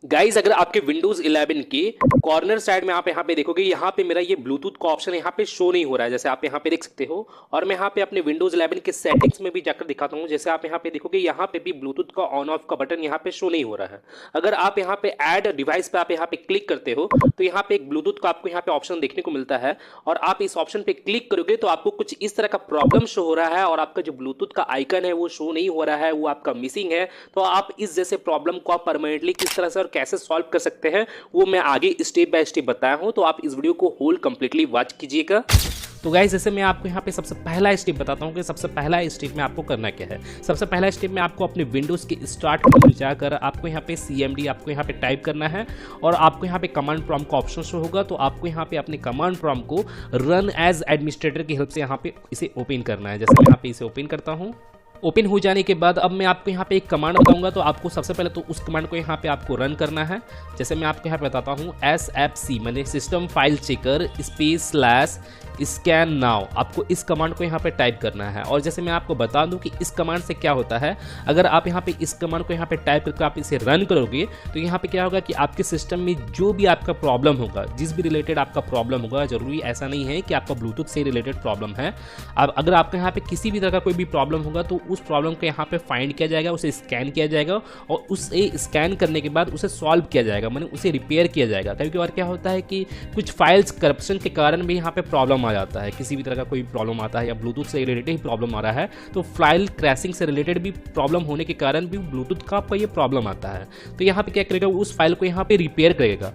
Guys अगर आपके Windows 11 के कॉर्नर साइड में आप यहाँ पे देखोगे, यहाँ पे मेरा ये ब्लूटूथ का ऑप्शन यहाँ पे शो नहीं हो रहा है, जैसे आप यहाँ पे देख सकते हो। और मैं यहाँ पे अपने Windows 11 के सेटिंग्स में भी जाकर दिखाता हूँ। जैसे आप यहाँ पे देखोगे, यहाँ पे भी ब्लूटूथ का ऑन ऑफ का बटन यहाँ पे शो नहीं हो रहा है। अगर आप यहाँ पे ऐड डिवाइस पे आप यहाँ पे क्लिक करते हो तो यहाँ पे एक ब्लूटूथ का आपको यहाँ पे ऑप्शन देखने को मिलता है, और आप इस ऑप्शन पे क्लिक करोगे तो आपको कुछ इस तरह का प्रॉब्लम शो हो रहा है, और आपका जो ब्लूटूथ का आइकन है वो शो नहीं हो रहा है, वो आपका मिसिंग है। तो आप इस जैसे प्रॉब्लम को आप परमानेंटली किस तरह से और कैसे सॉल्व कर सकते हैं वो मैं आगे स्टेप बाय स्टेप बताया हूं, तो आप इस वीडियो को होल कंप्लीटली वॉच कीजिएगा। तो गाइस जैसे मैं आपको यहाँ पे सबसे पहला स्टेप बताता हूँ कि सबसे पहला स्टेप में आपको करना क्या है। सबसे पहला स्टेप में आपको अपने विंडोज़ के स्टार्ट मेनू में जाकर आपको यहाँ पे CMD आपको यहाँ पे टाइप करना है, और आपको यहाँ पे कमांड प्रॉम्प्ट का ऑप्शन शो होगा। तो आपको यहाँ पे अपने कमांड प्रॉम्प्ट को रन एज एडमिनिस्ट्रेटर की हेल्प से यहाँ पे इसे ओपन करना है। जैसे मैं यहाँ पे इसे ओपन करता हूँ। ओपन हो जाने के बाद अब मैं आपको यहाँ पे एक कमांड बताऊंगा, तो आपको सबसे पहले तो उस कमांड को यहाँ पे आपको रन करना है। जैसे मैं आपको यहाँ पे बताता हूँ, SFC मैंने system file checker /scan now, आपको इस कमांड को यहाँ पे टाइप करना है। और जैसे मैं आपको बता दूं कि इस कमांड से क्या होता है, अगर आप यहाँ पे इस कमांड को यहाँ पे टाइप करके आप इसे रन करोगे तो यहाँ पे क्या होगा कि आपके सिस्टम में जो भी आपका प्रॉब्लम होगा, जिस भी रिलेटेड आपका प्रॉब्लम होगा, जरूरी ऐसा नहीं है कि आपका ब्लूटूथ से रिलेटेड प्रॉब्लम है। अब अगर आपके यहाँ पे किसी भी तरह का कोई भी प्रॉब्लम होगा तो उस प्रॉब्लम को यहाँ पे फाइंड किया जाएगा, उसे स्कैन किया जाएगा, और उसे स्कैन करने के बाद उसे सॉल्व किया जाएगा, मैंने उसे रिपेयर किया जाएगा। कभी कभार क्या होता है कि कुछ फाइल्स करप्शन के कारण भी यहाँ पे प्रॉब्लम आ जाता है, किसी भी तरह का कोई प्रॉब्लम आता है या ब्लूटूथ से रिलेटेड ही प्रॉब्लम आ रहा है, तो फाइल क्रैशिंग से रिलेटेड भी प्रॉब्लम होने के कारण भी ब्लूटूथ का आपका ये प्रॉब्लम आता है। तो यहाँ पे क्या करेगा, उस फाइल को यहाँ पे रिपेयर करेगा।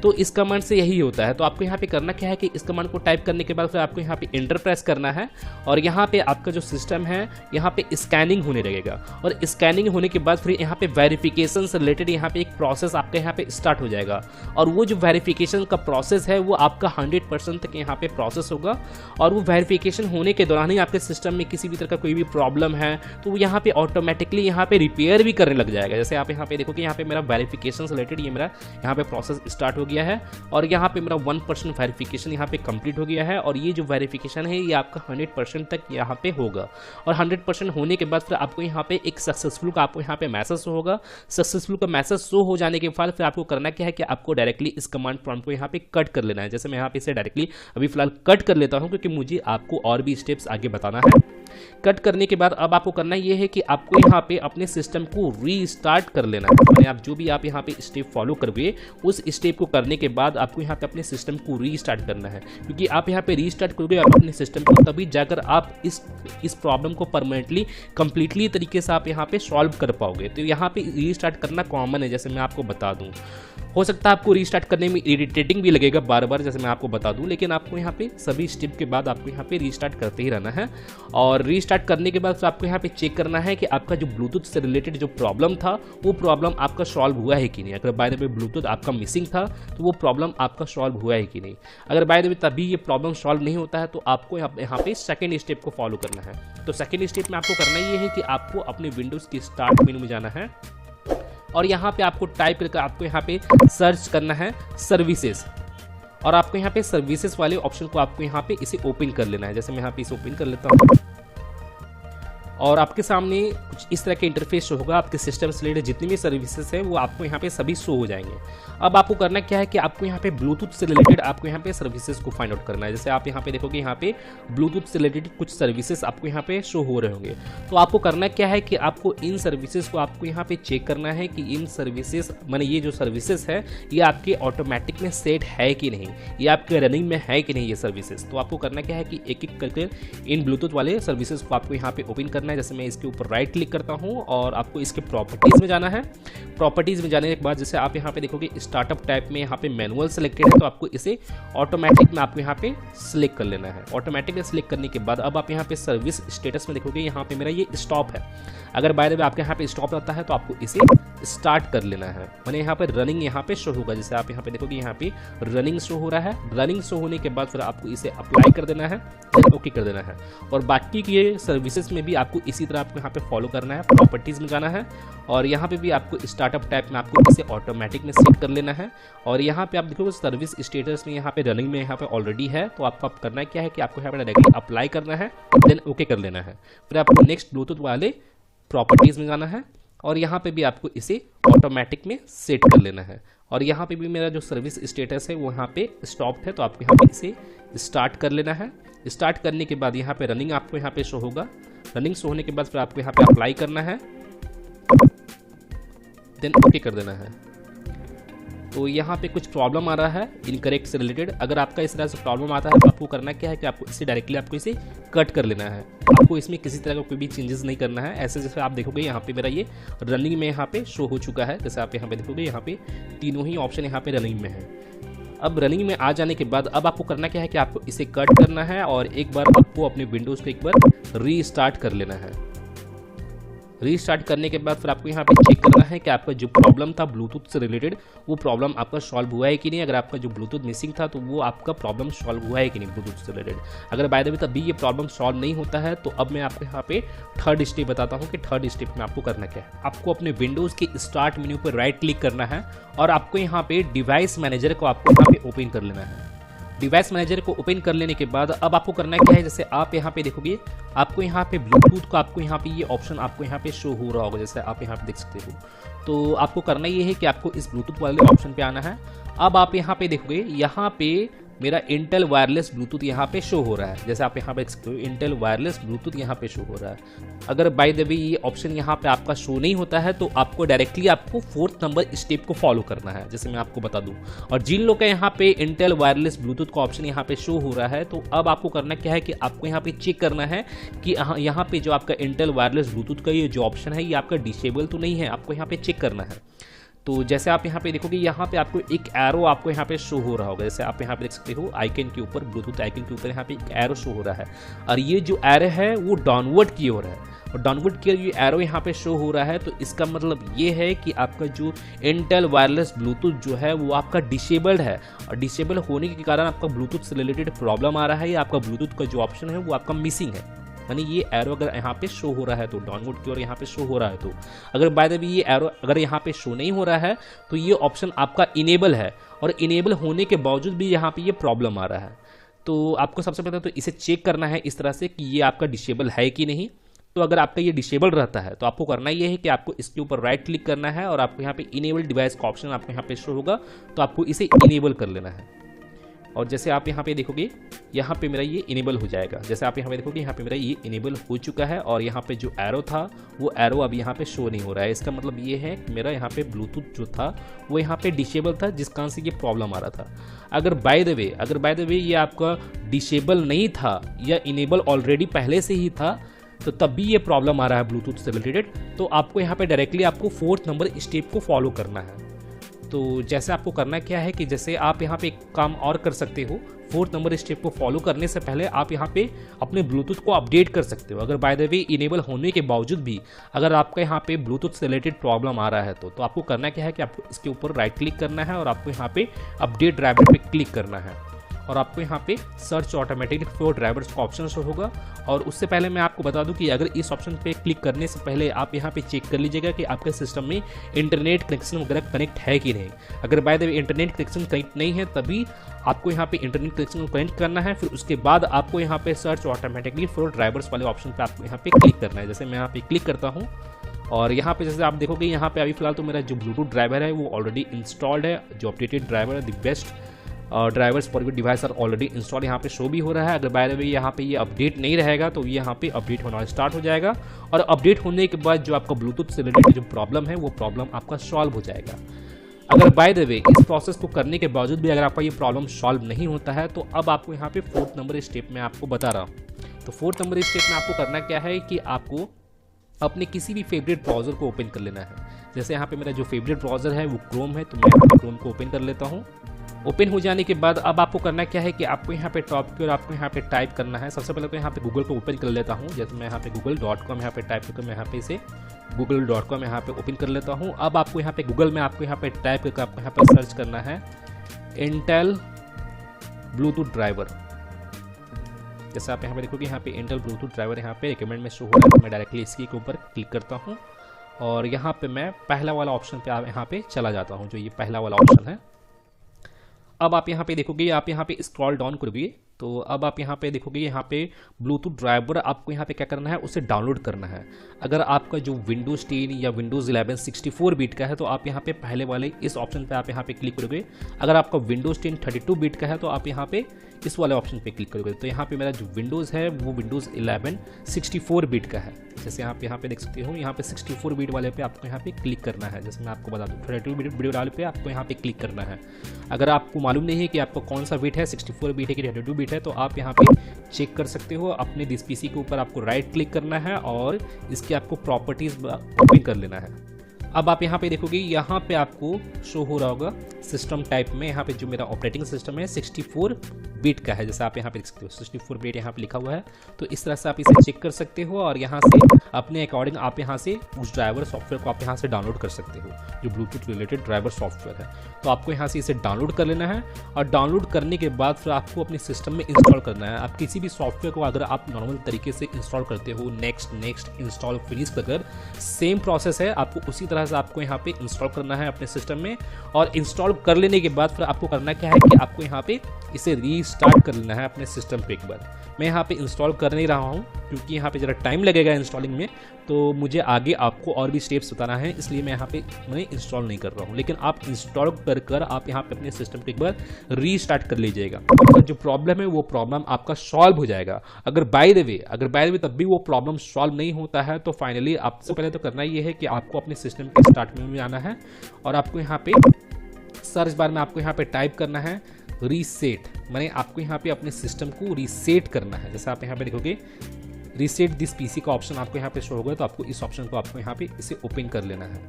तो इस कमांड से यही होता है। तो आपको यहाँ पे करना क्या है कि इस कमांड को टाइप करने के बाद फिर आपको यहाँ पे एंटर प्रेस करना है, और यहाँ पे आपका जो सिस्टम है यहाँ पे स्कैनिंग होने लगेगा, और स्कैनिंग होने के बाद फिर यहाँ पे वेरिफिकेशन से रिलेटेड यहाँ पे एक प्रोसेस आपके यहाँ पे स्टार्ट हो जाएगा। और वो जो वेरिफिकेशन का प्रोसेस है वो आपका 100% तक यहाँ पे प्रोसेस होगा, और वो वेरिफिकेशन होने के दौरान ही आपके सिस्टम में किसी भी तरह का कोई भी प्रॉब्लम है तो वो यहाँ पे ऑटोमेटिकली यहाँ पे रिपेयर भी करने लग जाएगा। जैसे आप यहाँ पे देखो कि यहाँ पे मेरा वेरिफिकेशन से रिलेटेड ये मेरा यहाँ पे प्रोसेस स्टार्ट हो गया है, और यहाँ पे मेरा 1% वेरिफिकेशन यहाँ पे कंप्लीट हो गया है, और ये जो वेरिफिकेशन है ये आपका 100% तक यहाँ पे होगा। और 100% होने के बाद फिर आपको यहाँ पे एक सक्सेसफुल का आपको यहाँ पे मैसेज शो होगा। सक्सेसफुल का मैसेज शो हो जाने के बाद फिर आपको करना क्या है कि आपको डायरेक्टली इस कमांड प्रॉम्प्ट को यहाँ पे कट कर लेना है। जैसे मैं यहाँ पे इसे डायरेक्टली अभी फिलहाल कट कर लेता हूँ, क्योंकि मुझे आपको और भी स्टेप्स आगे बताना है। कट करने के बाद अब आपको करना ये है कि आपको यहाँ पे अपने सिस्टम को रीस्टार्ट कर लेना है। यानी आप जो भी आप यहाँ पे स्टेप फॉलो करोगे, उस स्टेप को करने के बाद आपको यहाँ पे अपने सिस्टम को रीस्टार्ट करना है, क्योंकि आप यहाँ पे रीस्टार्ट करोगे अपने सिस्टम को, तभी जाकर आप इस प्रॉब्लम को परमानेंटली कंप्लीटली तरीके से आप यहाँ पे सॉल्व कर पाओगे। तो यहाँ पे रीस्टार्ट करना कॉमन है, जैसे मैं आपको बता दूँ। हो सकता है आपको रीस्टार्ट करने में इरिटेटिंग भी लगेगा बार बार, जैसे मैं आपको बता दूं, लेकिन आपको यहाँ पे सभी स्टेप के बाद आपको यहाँ पे रीस्टार्ट करते ही रहना है। और रीस्टार्ट करने के बाद आपको यहाँ पे चेक करना है कि आपका जो ब्लूटूथ से रिलेटेड जो प्रॉब्लम था वो प्रॉब्लम आपका सॉल्व हुआ है कि नहीं। अगर बाय द वे ब्लूटूथ आपका मिसिंग था तो वो प्रॉब्लम आपका सॉल्व हुआ है कि नहीं। अगर बाय द वे तभी ये प्रॉब्लम सॉल्व नहीं होता है तो आपको यहाँ पे सेकेंड स्टेप को फॉलो करना है। तो सेकेंड स्टेप में आपको करना ये है कि आपको अपने विंडोज़ की स्टार्ट मेनू में जाना है, और यहाँ पे आपको टाइप करके आपको यहाँ पे सर्च करना है सर्विसेज, और आपको यहाँ पे सर्विसेज वाले ऑप्शन को आपको यहाँ पे इसे ओपन कर लेना है। जैसे मैं यहाँ पे इसे ओपन कर लेता हूँ, और आपके सामने कुछ इस तरह के इंटरफेस शो होगा। आपके सिस्टम से रिलेटेड जितनी भी सर्विसेज है वो आपको यहाँ पे सभी शो हो जाएंगे। अब आपको करना क्या है कि आपको यहाँ पे ब्लूटूथ से रिलेटेड आपको यहाँ पे सर्विसेज को फाइंड आउट करना है। जैसे आप यहाँ पे देखोगे, यहाँ पे ब्लूटूथ से रिलेटेड कुछ सर्विसेज आपको यहाँ पे शो हो रहे होंगे। तो आपको करना क्या है कि आपको इन सर्विसेज को आपको यहाँ पे चेक करना है कि इन सर्विसेज माने ये जो सर्विसेज है ये आपके ऑटोमेटिक में सेट है कि नहीं, ये आपके रनिंग में है कि नहीं ये सर्विसेज। तो आपको करना क्या है कि एक एक करके इन ब्लूटूथ वाले सर्विसेज को आपको यहाँ पे ओपन करना है। जैसे मैं इसके ऊपर राइट क्लिक करता हूँ, और आपको इसके प्रॉपर्टीज में जाना है। प्रॉपर्टीज में जाने के बाद जैसे आप यहाँ पे देखोगे स्टार्टअप टाइप में यहाँ पे मैनुअल सेलेक्टेड है, तो आपको इसे ऑटोमेटिक में आपको यहाँ पे सिलेक्ट कर लेना है। ऑटोमेटिक में सिलेक्ट करने के बाद अब आप यहाँ पे सर्विस स्टेटस में देखोगे, यहाँ पे मेरा ये स्टॉप है। अगर बाय द वे आपके यहाँ पे स्टॉप रहता है तो आपको इसे स्टार्ट कर लेना है, मैंने यहाँ पे रनिंग यहाँ पे शो होगा। जैसे आप यहाँ पे देखोगे यहाँ पे रनिंग शो हो रहा है। रनिंग शो होने के बाद फिर आपको इसे अप्लाई कर देना है, ओके कर देना है। और बाकी की ये सर्विसेज में भी आपको इसी तरह आपको यहाँ पे फॉलो करना है। प्रॉपर्टीज में जाना है, और यहाँ पे भी आपको स्टार्टअप टाइप में आपको इसे ऑटोमेटिक में सेट कर लेना है। और यहाँ पे आप देखोगे सर्विस स्टेटस में यहाँ पे रनिंग में यहाँ पे ऑलरेडी है, तो आपको अब करना क्या है कि आपको यहाँ पे डायरेक्टली अप्लाई करना है, देन ओके कर लेना है। फिर आपको नेक्स्ट ब्लूटूथ वाले प्रॉपर्टीज में जाना है, और यहाँ पे भी आपको इसे ऑटोमेटिक में सेट कर लेना है। और यहाँ पे भी मेरा जो सर्विस स्टेटस है वो यहाँ पे स्टॉप्ड है, तो आपको यहाँ पे इसे स्टार्ट कर लेना है। स्टार्ट करने के बाद यहाँ पे रनिंग आपको यहाँ पे शो होगा। रनिंग शो होने के बाद फिर आपको यहाँ पे अप्लाई करना है, देन ओके कर देना है। तो यहाँ पे कुछ प्रॉब्लम आ रहा है इनकरेक्ट से रिलेटेड। अगर आपका इस तरह से प्रॉब्लम आता है तो आपको करना क्या है कि आपको इसे डायरेक्टली आपको इसे कट कर लेना है। आपको इसमें किसी तरह का कोई भी चेंजेस नहीं करना है। ऐसे जैसे आप देखोगे यहाँ पे मेरा ये रनिंग में यहाँ पे शो हो चुका है। जैसे आप यहाँ पे देखोगे यहाँ पे तीनों ही ऑप्शन यहाँ पे रनिंग में है। अब रनिंग में आ जाने के बाद अब आपको करना क्या है कि आपको इसे कट करना है और एक बार आपको अपने विंडोज़ को एक बार रीस्टार्ट कर लेना है। रीस्टार्ट करने के बाद फिर आपको यहाँ पे चेक करना है कि आपका जो प्रॉब्लम था ब्लूटूथ से रिलेटेड वो प्रॉब्लम आपका सॉल्व हुआ है कि नहीं। अगर आपका जो ब्लूटूथ मिसिंग था तो वो आपका प्रॉब्लम सॉल्व हुआ है कि नहीं ब्लूटूथ से रिलेटेड। अगर बाय द वे तब भी ये प्रॉब्लम सॉल्व नहीं होता है तो अब मैं आपको यहाँ पे थर्ड स्टेप बताता हूँ कि थर्ड स्टेप में आपको करना क्या है। आपको अपने विंडोज़ के स्टार्ट मेन्यू पर राइट क्लिक करना है और आपको यहाँ पे डिवाइस मैनेजर को आपको यहाँ पे ओपन कर लेना है। डिवाइस मैनेजर को ओपन कर लेने के बाद अब आपको करना क्या है, जैसे आप यहाँ पे देखोगे आपको यहाँ पे ब्लूटूथ का आपको यहाँ पे ये ऑप्शन आपको यहाँ पे शो हो रहा होगा, जैसे आप यहाँ पे देख सकते हो। तो आपको करना ये है कि आपको इस ब्लूटूथ वाले ऑप्शन पे आना है। अब आप यहाँ पे देखोगे यहाँ पे मेरा इंटेल वायरलेस ब्लूटूथ यहाँ पे शो हो रहा है। जैसे आप यहाँ पे देख सकते हो इंटेल वायरलेस ब्लूटूथ यहाँ पे शो हो रहा है। अगर बाय द वे ये ऑप्शन यहाँ पे आपका शो नहीं होता है तो आपको डायरेक्टली आपको 4th नंबर स्टेप को फॉलो करना है, जैसे मैं आपको बता दूं। और जिन लोग का यहाँ पे इंटेल वायरलेस ब्लूटूथ का ऑप्शन यहाँ पे शो हो रहा है तो अब आपको करना क्या है कि आपको यहाँ पे चेक करना है कि यहाँ पे जो आपका इंटेल वायरलेस ब्लूटूथ का ये जो ऑप्शन है ये आपका डिसेबल तो नहीं है। आपको यहाँ पे चेक करना है। तो जैसे आप यहाँ पे देखोगे यहाँ पे आपको एक एरो आपको यहाँ पे शो हो रहा होगा। जैसे आप यहाँ पे देख सकते हो आइकन के ऊपर, ब्लूटूथ आइकन के ऊपर यहाँ पे एक एरो शो हो रहा है और ये जो एरो है वो डाउनवर्ड की ओर है और डाउनवर्ड की ओर ये एरो यहाँ पे शो हो रहा है। तो इसका मतलब ये है कि आपका जो इंटेल वायरलेस ब्लूटूथ जो है वो आपका डिसेबल्ड है और डिसेबल होने के कारण आपका ब्लूटूथ से रिलेटेड प्रॉब्लम आ रहा है या आपका ब्लूटूथ का जो ऑप्शन है वो आपका मिसिंग है। यानी ये एरो अगर यहाँ पे शो हो रहा है तो डाउनवर्ड की ओर यहाँ पे शो हो रहा है। तो अगर बाय द वे ये एरो अगर यहाँ पे शो नहीं हो रहा है तो ये ऑप्शन आपका इनेबल है और इनेबल होने के बावजूद भी यहाँ पे ये प्रॉब्लम आ रहा है। तो आपको सबसे पहले तो इसे चेक करना है इस तरह से कि ये आपका डिसेबल है कि नहीं। तो अगर आपका ये डिसेबल रहता है तो आपको करना ये है कि आपको इसके ऊपर राइट क्लिक करना है और आपको यहाँ पे इनेबल डिवाइस का ऑप्शन आपको यहाँ पे शो होगा, तो आपको इसे इनेबल कर लेना है। और जैसे आप यहाँ पे देखोगे यहाँ पे मेरा ये इनेबल हो जाएगा। जैसे आप यहाँ पे देखोगे यहाँ पे मेरा ये इनेबल हो चुका है और यहाँ पे जो एरो था वो एरो अब यहाँ पे शो नहीं हो रहा है। इसका मतलब ये है कि मेरा यहाँ पे ब्लूटूथ जो था वो यहाँ पे डिसेबल था, जिस कारण से ये प्रॉब्लम आ रहा था। अगर बाय द वे ये आपका डिसेबल नहीं था या इनेबल ऑलरेडी पहले से ही था तो तब भी ये प्रॉब्लम आ रहा है ब्लूटूथ से रिलेटेड, तो आपको यहाँ पे डायरेक्टली आपको 4th नंबर स्टेप को फॉलो करना है। तो जैसे आपको करना क्या है कि जैसे आप यहाँ पे एक काम और कर सकते हो, 4th नंबर स्टेप को फॉलो करने से पहले आप यहाँ पे अपने ब्लूटूथ को अपडेट कर सकते हो। अगर बाय द वे इनेबल होने के बावजूद भी अगर आपका यहाँ पे ब्लूटूथ से रिलेटेड प्रॉब्लम आ रहा है तो आपको करना क्या है कि आपको इसके ऊपर राइट क्लिक करना है और आपको यहाँ पे अपडेट ड्राइवर पे क्लिक करना है और आपको यहाँ पे सर्च ऑटोमेटिकली फॉर ड्राइवर्स का ऑप्शन शो होगा। और उससे पहले मैं आपको बता दूं कि अगर इस ऑप्शन पे क्लिक करने से पहले आप यहाँ पे चेक कर लीजिएगा कि आपके सिस्टम में इंटरनेट कनेक्शन वगैरह कनेक्ट है कि नहीं। अगर by the way internet connection connect नहीं है तभी आपको यहाँ पे इंटरनेट कनेक्शन को कनेक्ट करना है। फिर उसके बाद आपको यहाँ पे सर्च ऑटोमेटिकली फॉर ड्राइवर्स वाले ऑप्शन पे आपको यहाँ पे क्लिक करना है। जैसे मैं यहाँ पे क्लिक करता हूँ और यहाँ पे जैसे आप देखोगे यहाँ पे अभी फिलहाल तो मेरा जो ब्लूटूथ ड्राइवर है वो ऑलरेडी इंस्टॉल्ड है। जो अपडेटेड ड्राइवर है the best drivers for your device are already install यहाँ पे शो भी हो रहा है। अगर बाय द वे यहाँ पे ये अपडेट नहीं रहेगा तो ये यहाँ पे अपडेट होना स्टार्ट हो जाएगा और अपडेट होने के बाद जो आपका ब्लूटूथ से रिलेटेड जो प्रॉब्लम है वो प्रॉब्लम आपका सॉल्व हो जाएगा। अगर बाय द वे इस प्रोसेस को करने के बावजूद भी अगर आपका ये प्रॉब्लम सॉल्व नहीं होता है तो अब आपको यहाँ पे 4th नंबर स्टेप में आपको बता रहा हूँ। तो 4th नंबर स्टेप में आपको करना क्या है कि आपको अपने किसी भी फेवरेट ब्राउज़र को ओपन कर लेना है। जैसे यहाँ पे मेरा जो फेवरेट ब्राउज़र है वो क्रोम है, तो मैं क्रोम को ओपन कर लेता हूँ। ओपन हो जाने के बाद अब आपको करना क्या है कि आपको यहाँ पे टॉप की और आपको यहाँ पे टाइप करना है। सबसे पहले तो यहाँ पे गूगल को ओपन कर लेता हूँ। जैसे मैं यहाँ पे google.com यहाँ पे टाइप करके मैं यहाँ पे इसे google.com यहाँ पे ओपन कर लेता हूँ। अब आपको यहाँ पे गूगल में आपको यहाँ पे टाइप करके आपको यहाँ पे सर्च करना है इंटेल ब्लूटूथ ड्राइवर। जैसे आप यहाँ पे देखोगे यहाँ पे इंटेल ब्लूटूथ ड्राइवर यहाँ पे रिकमेंड में शो हो रहा है, तो मैं डायरेक्टली इसके ऊपर क्लिक करता हूँ और यहाँ पे मैं पहला वाला ऑप्शन पे यहाँ पे चला जाता हूँ, जो ये पहला वाला ऑप्शन है। अब आप यहाँ पे देखोगे, आप यहाँ पे स्क्रॉल डाउन करोगे तो अब आप यहाँ पे देखोगे, यहाँ पे ब्लूटूथ ड्राइवर आपको यहाँ पे क्या करना है, उसे डाउनलोड करना है। अगर आपका जो विंडोज़ 10 या विंडोज़ 11 64 बिट का है तो आप यहाँ पे पहले वाले इस ऑप्शन पे आप यहाँ पे क्लिक करोगे। अगर आपका विंडोज़ 10 32 बिट का है तो आप यहाँ पे इस वाले ऑप्शन पे क्लिक करोगे। तो यहाँ पे मेरा जो विंडोज़ है वो विंडोज़ 11 64 बिट का है। जैसे आप यहाँ पे देख सकते हो, यहाँ पे 64 बिट वाले पे आपको यहाँ पे क्लिक करना है। जैसे मैं आपको बता दूँ 32 बिट वाले पे आपको यहाँ पे क्लिक करना है। अगर आपको मालूम नहीं है कि आपको कौन सा बिट है, 64 बिट है कि 32 बिट है, तो आप यहाँ पे चेक कर सकते हो। अपने दिस पीसी के ऊपर आपको राइट क्लिक करना है और इसके आपको प्रॉपर्टीज़ ओपन कर लेना है। अब आप यहाँ पे देखोगे, यहाँ पे आपको शो हो रहा होगा सिस्टम टाइप में, यहाँ पे जो मेरा ऑपरेटिंग सिस्टम है 64 बिट का है। जैसे आप यहाँ पे देख सकते हो 64 बिट यहाँ पे लिखा हुआ है। तो इस तरह से आप इसे चेक कर सकते हो और यहाँ से अपने अकॉर्डिंग आप यहाँ से उस ड्राइवर सॉफ्टवेयर को आप यहाँ से डाउनलोड कर सकते हो, जो ब्लूटूथ रिलेटेड ड्राइवर सॉफ्टवेयर है। तो आपको यहाँ से इसे डाउनलोड कर लेना है और डाउनलोड करने के बाद फिर आपको अपने सिस्टम में इंस्टॉल करना है। आप किसी भी सॉफ्टवेयर को अगर आप नॉर्मल तरीके से इंस्टॉल करते हो, नेक्स्ट इंस्टॉल फिनिश कर, सेम प्रोसेस है, आपको उसी तरह से आपको यहाँ पे इंस्टॉल करना है अपने सिस्टम में। और इंस्टॉल कर लेने के बाद फिर आपको करना क्या है कि आपको यहाँ पे इसे रीस्टार्ट कर लेना है अपने सिस्टम पे एक बार। मैं यहाँ पे इंस्टॉल कर नहीं रहा हूँ क्योंकि यहाँ पे ज़रा टाइम लगेगा इंस्टॉलिंग में, तो मुझे आगे आपको और भी स्टेप्स बताना है, इसलिए मैं यहाँ पे मैं इंस्टॉल नहीं कर रहा हूँ। लेकिन आप इंस्टॉल कर आप यहाँ पे अपने सिस्टम को एक बार रीस्टार्ट कर लीजिएगा। आपका जो प्रॉब्लम है वो प्रॉब्लम आपका सॉल्व हो जाएगा। अगर बाय द वे तब भी वो प्रॉब्लम सॉल्व नहीं होता है तो फाइनली आपसे पहले तो करना ये है कि आपको अपने सिस्टम के स्टार्ट मेनू में आना है और आपको यहाँ पे सर्च बार में आपको यहाँ पे टाइप करना है रीसेट, माने आपको यहाँ पे अपने सिस्टम को रीसेट करना है। जैसे आप यहाँ पे देखोगे रीसेट दिस पीसी का ऑप्शन आपको यहाँ पे शो होगा, तो आपको इस ऑप्शन को आपको यहाँ पे इसे ओपन कर लेना है।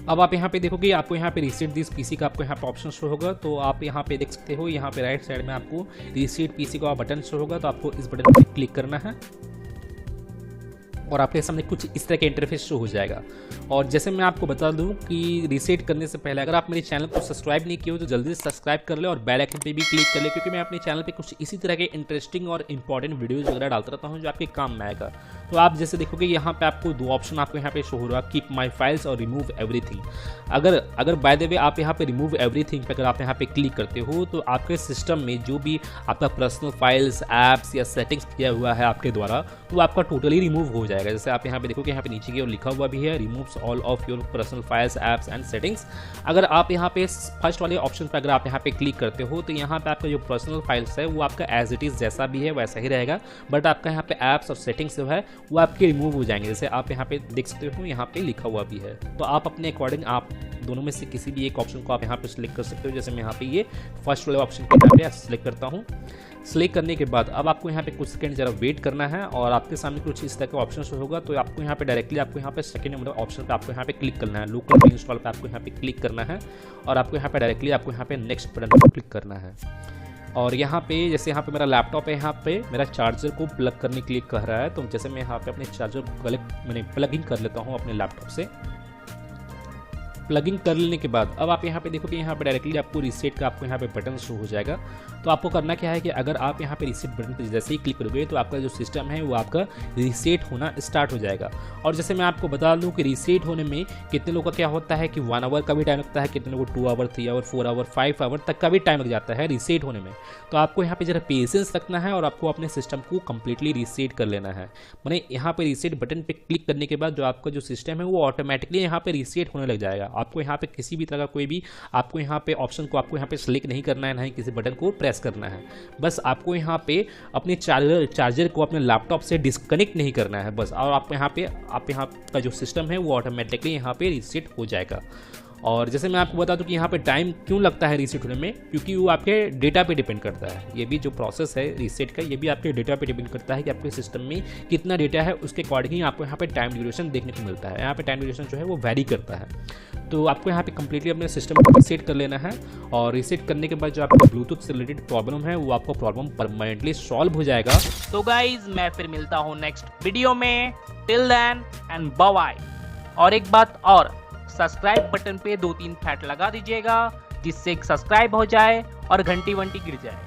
अब आप यहाँ पे देखोगे, आपको यहाँ पे रीसेट दिस पीसी का आपको यहाँ पे ऑप्शन शो होगा, तो आप यहाँ पे देख सकते हो, यहाँ पे राइट साइड में आपको रीसेट पीसी का बटन शो होगा, तो आपको इस बटन पे क्लिक करना है और आपके सामने कुछ इस तरह के इंटरफेस शो हो जाएगा। और जैसे मैं आपको बता दूं कि रीसेट करने से पहले अगर आप मेरे चैनल को सब्सक्राइब नहीं किए हो तो जल्दी से सब्सक्राइब कर ले और बेल आइकन पे भी क्लिक कर ले, क्योंकि मैं अपने चैनल पे कुछ इसी तरह के इंटरेस्टिंग और इंपॉर्टेंट वीडियोज़ वगैरह डालता रहता हूँ जो आपके काम में आएगा। तो आप जैसे देखोगे यहाँ पे आपको दो ऑप्शन आपको यहाँ पे शो हो रहा है, कीप माई फाइल्स और रिमूव एवरीथिंग। अगर बाय द वे आप यहाँ पे रिमूव एवरीथिंग पे अगर आप यहाँ पे क्लिक करते हो तो आपके सिस्टम में जो भी आपका पर्सनल फाइल्स, ऐप्स या सेटिंग्स किया हुआ है आपके द्वारा, तो आपका टोटली रिमूव हो जाएगा। जैसे आप यहाँ पे देखोगे, यहाँ पे नीचे की ओर लिखा हुआ भी है removes all of your personal files, apps and settings. अगर आप यहाँ पे फर्स्ट वाले ऑप्शन पे अगर आप यहाँ पे क्लिक करते हो तो यहाँ पे आपका जो पर्सनल फाइल्स है वो आपका एज इट इज़ जैसा भी है वैसा ही रहेगा, बट आपका यहाँ पे ऐप्स और सेटिंग्स जो है वो आपके रिमूव हो जाएंगे। जैसे आप यहाँ पे देख सकते हो, यहाँ पे लिखा हुआ भी है। तो आप अपने अकॉर्डिंग आप दोनों में से किसी भी एक ऑप्शन को आप यहाँ पे सिलेक्ट कर सकते हो। जैसे मैं यहाँ पे ये फर्स्ट वाले ऑप्शन को यहाँ पे सिलेक्ट करता हूँ। सिलेक्ट करने के बाद अब आपको यहाँ पे कुछ सेकंड जरा वेट करना है और आपके सामने कुछ इस तरह का ऑप्शन होगा, तो आपको यहाँ पे डायरेक्टली आपको यहाँ पे सेकंड नंबर ऑप्शन पे आपको यहाँ पे क्लिक करना है, लोकल इंस्टॉल पे आपको यहाँ पे क्लिक करना है और आपको यहाँ पे डायरेक्टली आपको यहाँ पे नेक्स्ट बटन पर क्लिक करना है। और यहाँ पे जैसे यहाँ पे मेरा लैपटॉप है, यहाँ पे मेरा चार्जर को प्लग करने के लिए कह रहा है, तो जैसे मैं यहाँ पे अपने चार्जर को प्लग इन कर लेता हूँ अपने लैपटॉप से। प्लगिंग कर लेने के बाद अब आप यहाँ पे देखोगे, यहाँ पे डायरेक्टली आपको रीसेट का आपको यहाँ पे बटन शो हो जाएगा। तो आपको करना क्या है कि अगर आप यहाँ पे रीसेट बटन पर जैसे ही क्लिक करोगे तो आपका जो सिस्टम है वो आपका रीसेट होना स्टार्ट हो जाएगा। और जैसे मैं आपको बता दूँ कि रीसेट होने में कितने लोगों का क्या होता है कि 1 आवर का भी टाइम लगता है, कितने लोगों को 2 आवर, 3 आवर, 4 आवर, 5 आवर तक का भी टाइम लग जाता है रीसेट होने में। तो आपको यहाँ पे जरा पेशेंस रखना है और आपको अपने सिस्टम को कंप्लीटली रीसेट कर लेना है। मैंने यहाँ पे रीसेट बटन पे क्लिक करने के बाद जो आपका जो सिस्टम है वो ऑटोमेटिकली यहाँ पे रीसेट होने लग जाएगा। आपको यहाँ पे किसी भी तरह का कोई भी आपको यहाँ पे ऑप्शन को आपको यहाँ पे सिलेक्ट नहीं करना है, ना ही किसी बटन को प्रेस करना है। बस आपको यहाँ पे अपने चार्जर को अपने लैपटॉप से डिस्कनेक्ट नहीं करना है बस, और आप यहाँ का जो सिस्टम है वो ऑटोमेटिकली यहाँ पे रीसेट हो जाएगा। और जैसे मैं आपको बता दूं कि यहाँ पे टाइम क्यों लगता है रीसेट होने में, क्योंकि वो आपके डेटा पे डिपेंड करता है। ये भी जो प्रोसेस है रीसेट का, ये भी आपके डेटा पे डिपेंड करता है कि आपके सिस्टम में कितना डेटा है, उसके अकॉर्डिंग ही आपको यहाँ पे टाइम ड्यूरेशन देखने को मिलता है। यहाँ पे टाइम ड्यूरेशन जो है वो वैरी करता है। तो आपको यहाँ पे कंप्लीटली अपने सिस्टम को रीसेट कर लेना है और रीसेट करने के बाद जो आपका ब्लूटूथ से रिलेटेड प्रॉब्लम है वो आपका प्रॉब्लम परमानेंटली सॉल्व हो जाएगा। तो गाइज मैं फिर मिलता हूँ नेक्स्ट वीडियो में, till then and bye bye. और एक बात और, सब्सक्राइब बटन पे 2-3 फैट लगा दीजिएगा जिससे सब्सक्राइब हो जाए और घंटी वंटी गिर जाए।